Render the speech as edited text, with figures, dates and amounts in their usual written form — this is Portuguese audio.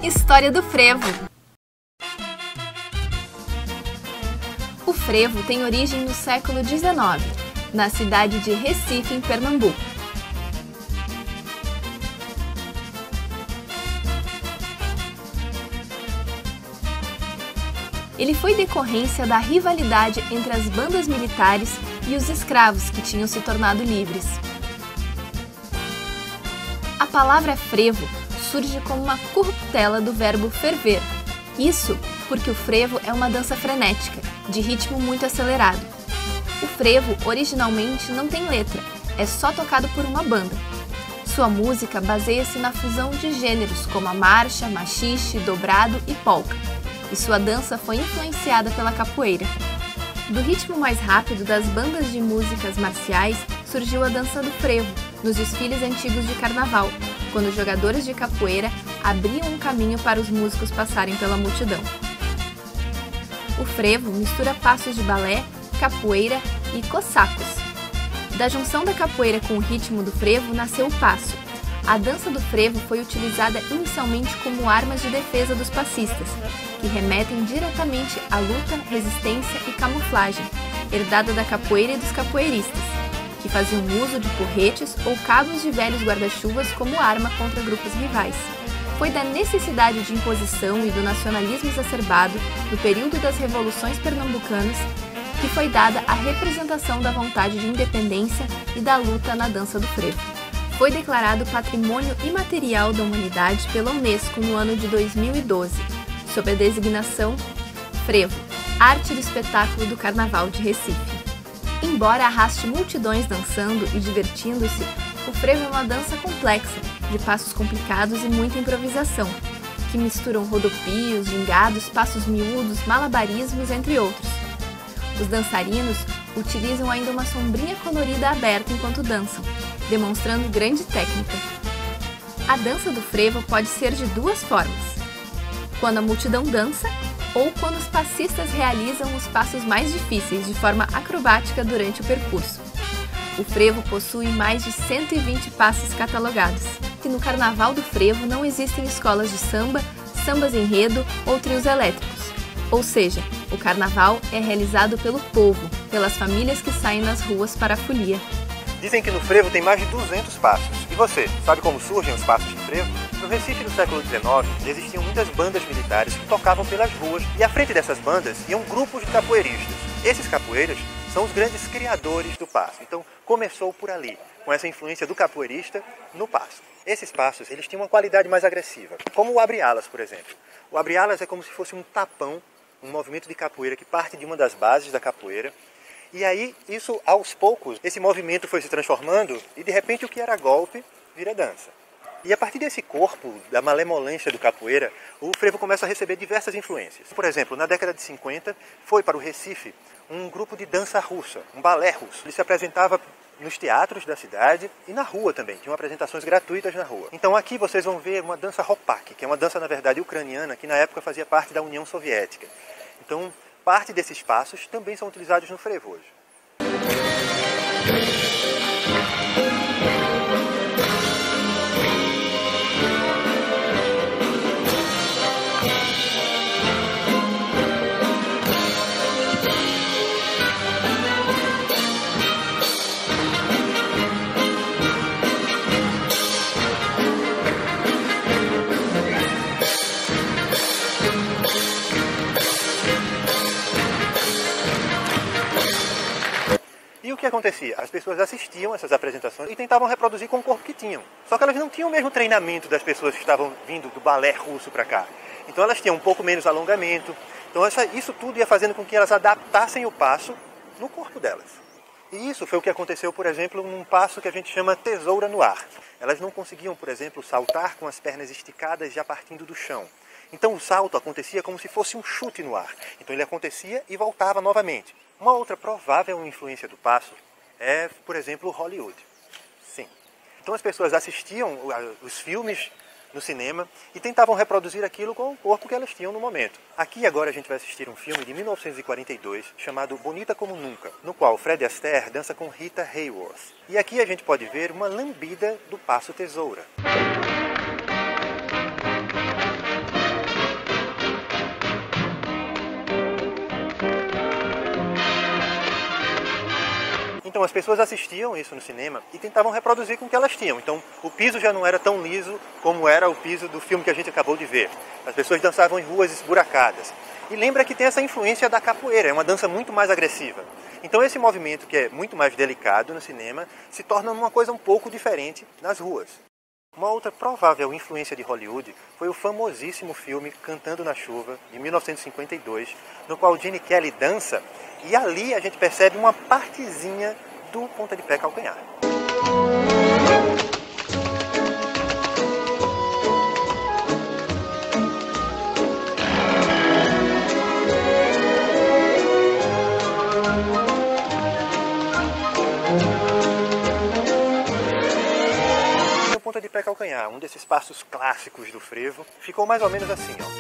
História do frevo. O frevo tem origem no século XIX, na cidade de Recife, em Pernambuco. Ele foi decorrência da rivalidade entre as bandas militares e os escravos que tinham se tornado livres. A palavra frevo surge como uma corruptela do verbo ferver. Isso porque o frevo é uma dança frenética, de ritmo muito acelerado. O frevo originalmente não tem letra, é só tocado por uma banda. Sua música baseia-se na fusão de gêneros como a marcha, machixe, dobrado e polca. E sua dança foi influenciada pela capoeira. Do ritmo mais rápido das bandas de músicas marciais surgiu a dança do frevo, nos desfiles antigos de carnaval, quando os jogadores de capoeira abriam um caminho para os músicos passarem pela multidão. O frevo mistura passos de balé, capoeira e cossacos. Da junção da capoeira com o ritmo do frevo nasceu o passo. A dança do frevo foi utilizada inicialmente como armas de defesa dos passistas, que remetem diretamente à luta, resistência e camuflagem, herdada da capoeira e dos capoeiristas, que faziam uso de porretes ou cabos de velhos guarda-chuvas como arma contra grupos rivais. Foi da necessidade de imposição e do nacionalismo exacerbado, no período das revoluções pernambucanas, que foi dada a representação da vontade de independência e da luta na dança do frevo. Foi declarado Patrimônio Imaterial da Humanidade pela Unesco no ano de 2012, sob a designação Frevo, Arte do Espetáculo do Carnaval de Recife. Embora arraste multidões dançando e divertindo-se, o frevo é uma dança complexa, de passos complicados e muita improvisação, que misturam rodopios, gingados, passos miúdos, malabarismos, entre outros. Os dançarinos utilizam ainda uma sombrinha colorida aberta enquanto dançam, demonstrando grande técnica. A dança do frevo pode ser de duas formas: quando a multidão dança ou quando os passistas realizam os passos mais difíceis de forma acrobática durante o percurso. O frevo possui mais de 120 passos catalogados. E no Carnaval do Frevo não existem escolas de samba, sambas enredo ou trios elétricos. Ou seja, o carnaval é realizado pelo povo, pelas famílias que saem nas ruas para a folia. Dizem que no frevo tem mais de 200 passos. E você, sabe como surgem os passos de frevo? No Recife do século XIX, existiam muitas bandas militares que tocavam pelas ruas e à frente dessas bandas iam grupos de capoeiristas. Esses capoeiras são os grandes criadores do passo. Então começou por ali, com essa influência do capoeirista no passo. Esses passos eles tinham uma qualidade mais agressiva, como o abre-alas, por exemplo. O abre-alas é como se fosse um tapão, um movimento de capoeira que parte de uma das bases da capoeira. E aí, isso aos poucos, esse movimento foi se transformando e de repente o que era golpe vira dança. E a partir desse corpo, da malemolência do capoeira, o frevo começa a receber diversas influências. Por exemplo, na década de 50, foi para o Recife um grupo de dança russa, um balé russo. Ele se apresentava nos teatros da cidade e na rua também, tinham apresentações gratuitas na rua. Então aqui vocês vão ver uma dança Hopak, que é uma dança, na verdade, ucraniana, que na época fazia parte da União Soviética. Então, parte desses passos também são utilizados no frevo hoje. E o que acontecia? As pessoas assistiam essas apresentações e tentavam reproduzir com o corpo que tinham. Só que elas não tinham o mesmo treinamento das pessoas que estavam vindo do balé russo para cá. Então elas tinham um pouco menos alongamento. Então isso tudo ia fazendo com que elas adaptassem o passo no corpo delas. E isso foi o que aconteceu, por exemplo, num passo que a gente chama tesoura no ar. Elas não conseguiam, por exemplo, saltar com as pernas esticadas já partindo do chão. Então o salto acontecia como se fosse um chute no ar. Então ele acontecia e voltava novamente. Uma outra provável influência do passo é, por exemplo, Hollywood. Sim. Então as pessoas assistiam os filmes no cinema e tentavam reproduzir aquilo com o corpo que elas tinham no momento. Aqui agora a gente vai assistir um filme de 1942 chamado Bonita Como Nunca, no qual Fred Astaire dança com Rita Hayworth. E aqui a gente pode ver uma lambida do passo tesoura. Então as pessoas assistiam isso no cinema e tentavam reproduzir com o que elas tinham. Então o piso já não era tão liso como era o piso do filme que a gente acabou de ver. As pessoas dançavam em ruas esburacadas. E lembra que tem essa influência da capoeira, é uma dança muito mais agressiva. Então esse movimento, que é muito mais delicado no cinema, se torna uma coisa um pouco diferente nas ruas. Uma outra provável influência de Hollywood foi o famosíssimo filme Cantando na Chuva, de 1952, no qual Gene Kelly dança, e ali a gente percebe uma partezinha do ponta de pé calcanhar. O ponta de pé calcanhar, um desses passos clássicos do frevo, ficou mais ou menos assim, ó.